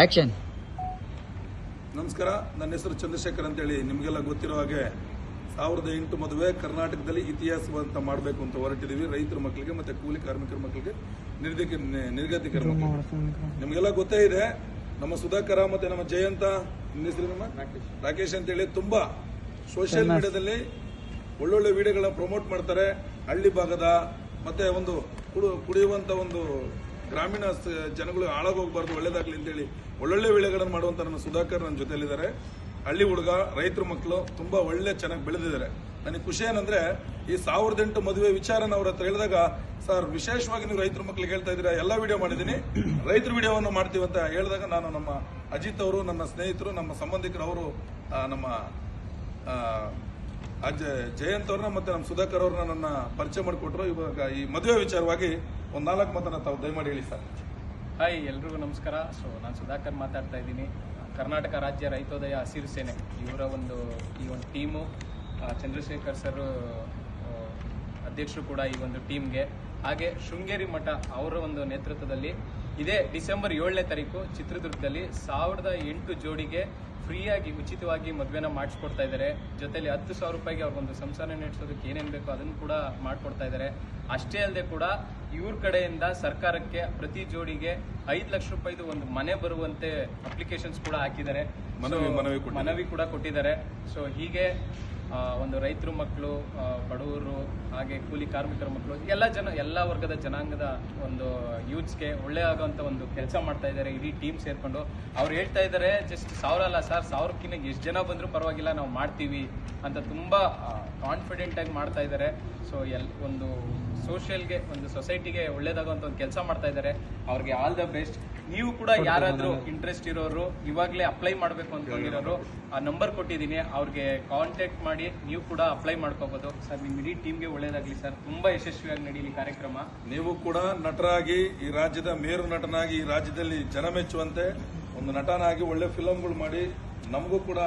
Action. ನಮಸ್ಕಾರ, ನನ್ನ ಹೆಸರು ಚಂದ್ರಶೇಖರ್ ಅಂತೇಳಿ. ನಿಮಗೆಲ್ಲ ಗೊತ್ತಿರೋ ಹಾಗೆ 1008 ಮದುವೆ ಕರ್ನಾಟಕದಲ್ಲಿ ಇತಿಹಾಸವಂತ ಮಾಡಬೇಕು ಅಂತ ಹೊರಟಿದೀವಿ. ರೈತರ ಮಕ್ಕಳಿಗೆ ಮತ್ತೆ ಕೂಲಿ ಕಾರ್ಮಿಕರ ಮಕ್ಕಳಿಗೆ, ನಿರ್ಗತಿಕರ ಮಕ್ಕಳಿಗೆ. ನಿಮಗೆಲ್ಲ ಗೊತ್ತೇ ಇದೆ, ನಮ್ಮ ಸುಧಾಕರ ಮತ್ತೆ ನಮ್ಮ ಜಯಂತ, ರಾಕೇಶ್ ಅಂತೇಳಿ ತುಂಬಾ ಸೋಷಿಯಲ್ ಮೀಡಿಯಾದಲ್ಲಿ ಒಳ್ಳೊಳ್ಳೆ ವಿಡಿಯೋಗಳನ್ನ ಪ್ರಮೋಟ್ ಮಾಡ್ತಾರೆ. ಹಳ್ಳಿ ಭಾಗದ ಮತ್ತೆ ಒಂದು ಕುಡಿಯುವಂತ ಒಂದು ಗ್ರಾಮೀಣ ಜನಗಳು ಹಾಳಾಗೋಗ್ಬಾರ್ದು, ಒಳ್ಳೇದಾಗ್ಲಿ ಅಂತೇಳಿ ಒಳ್ಳೊಳ್ಳೆ ವಿಡಿಯೋಗಳನ್ನು ಮಾಡುವಂತ ನನ್ನ ಸುಧಾಕರ್ ನನ್ನ ಜೊತೆಲಿದ್ದಾರೆ. ಹಳ್ಳಿ ಹುಡುಗ, ರೈತರ ಮಕ್ಕಳು ತುಂಬಾ ಒಳ್ಳೆ ಚೆನ್ನಾಗಿ ಬೆಳೆದಿದ್ದಾರೆ. ನನಗೆ ಖುಷಿ ಏನಂದ್ರೆ ಈ 1008 ಮದುವೆ ವಿಚಾರನ ಅವ್ರ ಹತ್ರ ಹೇಳಿದಾಗ, ಸರ್ ವಿಶೇಷವಾಗಿ ನೀವು ರೈತರ ಮಕ್ಕಳಿಗೆ ಹೇಳ್ತಾ ಇದ್ದೀರಾ, ಎಲ್ಲಾ ವಿಡಿಯೋ ಮಾಡಿದ್ದೀನಿ, ರೈತರ ವಿಡಿಯೋವನ್ನು ಮಾಡ್ತೀವಿ ಅಂತ ಹೇಳಿದಾಗ, ನಾನು ನಮ್ಮ ಅಜಿತ್ ಅವರು, ನನ್ನ ಸ್ನೇಹಿತರು, ನಮ್ಮ ಸಂಬಂಧಿಕರು, ಅವರು ನಮ್ಮ ಜಯಂತ್ ಅವ್ರನ್ನ ಮತ್ತೆ ನಮ್ಮ ಸುಧಾಕರ್ ಅವ್ರನ್ನ ನನ್ನ ಪರಿಚಯ ಮಾಡಿಕೊಟ್ರು. ಇವಾಗ ಈ ಮದುವೆ ವಿಚಾರವಾಗಿ ಒಂದು 4 ಮಾತನ್ನ ತಾವು ದಯಮಾಡಿ ಹೇಳಿ ಸರ್. ಹಾಯ್, ಎಲ್ರಿಗೂ ನಮಸ್ಕಾರ. ನಾನು ಸುಧಾಕರ್ ಮಾತಾಡ್ತಾ ಇದ್ದೀನಿ. ಕರ್ನಾಟಕ ರಾಜ್ಯ ರೈತೋದಯ ಹಸಿರು ಸೇನೆ ಇವರ ಈ ಒಂದು ಟೀಮು, ಚಂದ್ರಶೇಖರ್ ಸರ್ ಅಧ್ಯಕ್ಷರು ಕೂಡ ಈ ಒಂದು ಟೀಮ್ಗೆ, ಹಾಗೆ ಶೃಂಗೇರಿ ಮಠ ಅವರ ಒಂದು ನೇತೃತ್ವದಲ್ಲಿ ಇದೇ ಡಿಸೆಂಬರ್ 7ನೇ ತಾರೀಕು ಚಿತ್ರದುರ್ಗದಲ್ಲಿ 1008 ಜೋಡಿಗೆ ಫ್ರೀಯಾಗಿ ಉಚಿತವಾಗಿ ಮದುವೆನ ಮಾಡಿಸ್ಕೊಡ್ತಾ ಇದ್ದಾರೆ. ಜೊತೆಲಿ 10,000 ರೂಪಾಯಿಗೆ ಅವ್ರಿಗೊಂದು ಸಂಸಾರ ನಡೆಸೋದಕ್ಕೆ ಏನೇನು ಬೇಕೋ ಅದನ್ನು ಕೂಡ ಮಾಡಿಕೊಡ್ತಾ ಇದ್ದಾರೆ. ಅಷ್ಟೇ ಅಲ್ಲದೆ ಕೂಡ ಇವ್ರ ಕಡೆಯಿಂದ ಸರ್ಕಾರಕ್ಕೆ ಪ್ರತಿ ಜೋಡಿಗೆ 5 ಲಕ್ಷ ರೂಪಾಯಿದು ಒಂದು ಮನೆ ಬರುವಂತೆ ಅಪ್ಲಿಕೇಶನ್ಸ್ ಕೂಡ ಹಾಕಿದ್ದಾರೆ, ಮನವಿ ಕೂಡ ಕೊಟ್ಟಿದ್ದಾರೆ. ಸೊ ಹೀಗೆ ಒಂದು ರೈತರ ಮಕ್ಕಳು, ಬಡವರು, ಹಾಗೆ ಕೂಲಿ ಕಾರ್ಮಿಕರ ಮಕ್ಕಳು, ಎಲ್ಲ ವರ್ಗದ ಜನಾಂಗದ ಒಂದು ಯೂತ್ಸ್ಗೆ ಒಳ್ಳೆ ಆಗುವಂತ ಒಂದು ಕೆಲಸ ಮಾಡ್ತಾ ಇದ್ದಾರೆ ಇಡೀ ಟೀಮ್ ಸೇರ್ಕೊಂಡು. ಅವ್ರು ಹೇಳ್ತಾ ಇದ್ದಾರೆ, ಜಸ್ಟ್ 1000 ಅಲ್ಲ ಸರ್, 1000ಕ್ಕಿಂತ ಎಷ್ಟು ಜನ ಬಂದರೂ ಪರವಾಗಿಲ್ಲ, ನಾವು ಮಾಡ್ತೀವಿ ಅಂತ ತುಂಬಾ ಕಾನ್ಫಿಡೆಂಟ್ ಆಗಿ ಮಾಡ್ತಾ ಇದ್ದಾರೆ. ಸೊ ಒಂದು ಸೋಷಿಯಲ್ಗೆ, ಒಂದು ಸೊಸೈಟಿಗೆ ಒಳ್ಳೇದಾಗುವಂತ ಒಂದು ಕೆಲಸ ಮಾಡ್ತಾ ಇದ್ದಾರೆ. ಅವ್ರಿಗೆ ಆಲ್ ದ ಬೆಸ್ಟ್. ನೀವು ಕೂಡ ಯಾರಾದ್ರೂ ಇಂಟ್ರೆಸ್ಟ್ ಇರೋರು, ಇವಾಗಲೇ ಅಪ್ಲೈ ಮಾಡಬೇಕು ಅಂದ್ಕೊಂಡಿರೋರು, ಆ ನಂಬರ್ ಕೊಟ್ಟಿದ್ದೀನಿ, ಅವ್ರಿಗೆ ಕಾಂಟ್ಯಾಕ್ಟ್ ಮಾಡಿ ನೀವು ಕೂಡ ಅಪ್ಲೈ ಮಾಡ್ಕೋಬಹುದು. ಸರ್, ನಿಮ್ಮ ಇಡೀ ಟೀಮ್ಗೆ ಒಳ್ಳೇದಾಗ್ಲಿ ಸರ್, ತುಂಬಾ ಯಶಸ್ವಿಯಾಗಿ ನಡೀಲಿ ಕಾರ್ಯಕ್ರಮ. ನೀವು ಕೂಡ ನಟರಾಗಿ, ಈ ರಾಜ್ಯದ ಮೇರು ನಟನಾಗಿ, ಈ ರಾಜ್ಯದಲ್ಲಿ ಜನ ಮೆಚ್ಚುವಂತೆ ಒಂದು ನಟನಾಗಿ ಒಳ್ಳೆ ಫಿಲಂಗಳು ಮಾಡಿ ನಮಗೂ ಕೂಡ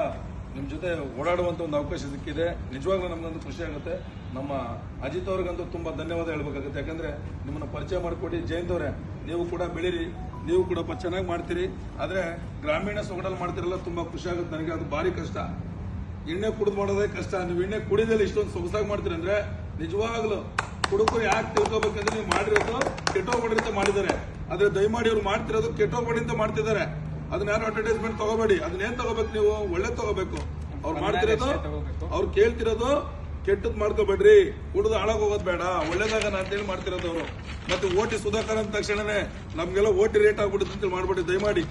ನಿಮ್ ಜೊತೆ ಓಡಾಡುವಂತ ಒಂದು ಅವಕಾಶ ಸಿಕ್ಕಿದೆ. ನಿಜವಾಗ್ಲೂ ನಮ್ಗೊಂದು ಖುಷಿ ಆಗುತ್ತೆ. ನಮ್ಮ ಅಜಿತ್ ಅವ್ರಿಗಂತೂ ತುಂಬಾ ಧನ್ಯವಾದ ಹೇಳ್ಬೇಕಾಗುತ್ತೆ, ಯಾಕಂದ್ರೆ ನಿಮ್ಮನ್ನ ಪರಿಚಯ ಮಾಡಿಕೊಡಿ. ಜಯಂತ್ ಅವರೇ, ನೀವು ಕೂಡ ಬೆಳೀರಿ, ನೀವು ಕೂಡ ಚೆನ್ನಾಗಿ ಮಾಡ್ತೀರಿ. ಆದ್ರೆ ಗ್ರಾಮೀಣ ಸೊಗಡಲ್ಲಿ ಮಾಡ್ತಿರಲ್ಲ, ತುಂಬಾ ಖುಷಿ ಆಗುತ್ತೆ ನನಗೆ. ಅದು ಭಾರಿ ಕಷ್ಟ, ಎಣ್ಣೆ ಕುಡಿದು ಮಾಡೋದೇ ಕಷ್ಟ. ನೀವು ಎಣ್ಣೆ ಕುಡಿದಲ್ಲಿ ಇಷ್ಟೊಂದು ಸೊಗಸಾಗಿ ಮಾಡ್ತೀರಿ ಅಂದ್ರೆ ನಿಜವಾಗ್ಲು ಹುಡುಗರು ಯಾಕೆ ತಿಳ್ಕೊಬೇಕಂದ್ರೆ, ನೀವು ಮಾಡಿರೋದು ಕೆಟ್ಟೋಗ್ಬೇಡಿ ಅಂತ ಮಾಡಿದ್ದಾರೆ. ಆದ್ರೆ ದಯಮಾಡಿ ಅವ್ರು ಮಾಡ್ತಿರೋದು ಕೆಟ್ಟೋಗ್ಬೇಡಿ ಅಂತ ಮಾಡ್ತಿದ್ದಾರೆ. ಅದನ್ನ ಯಾರು ಅಡ್ವರ್ಟೈಸ್ಮೆಂಟ್ ತಗೋಬೇಡಿ. ಅದನ್ನೇನ್ ತಗೋಬೇಕು, ನೀವು ಒಳ್ಳೆ ತಗೋಬೇಕು. ಅವ್ರು ಮಾಡ್ತಿರೋದು, ಅವ್ರು ಕೇಳ್ತಿರೋದು ಕೆಟ್ಟದ್ ಮಾಡ್ಕೋಬೇಡ್ರಿ, ಕುಡಿದು ಹಾಳಾಗೋಗೋದು ಬೇಡ, ಒಳ್ಳೇದಾಗನ ಅಂತೇಳಿ ಮಾಡ್ತಿರೋದು ಅವರು. ಮತ್ತೆ ಓಟಿ ಸುಧಾಕರ್ ಅಂದ ತಕ್ಷಣನೇ ನಮ್ಗೆಲ್ಲ ಓಟಿ ರೇಟ್ ಆಗ್ಬಿಡುತ್ತೆ ಅಂತೇಳಿ ಮಾಡ್ಬೇಡಿ ದಯಮಾಡಿ.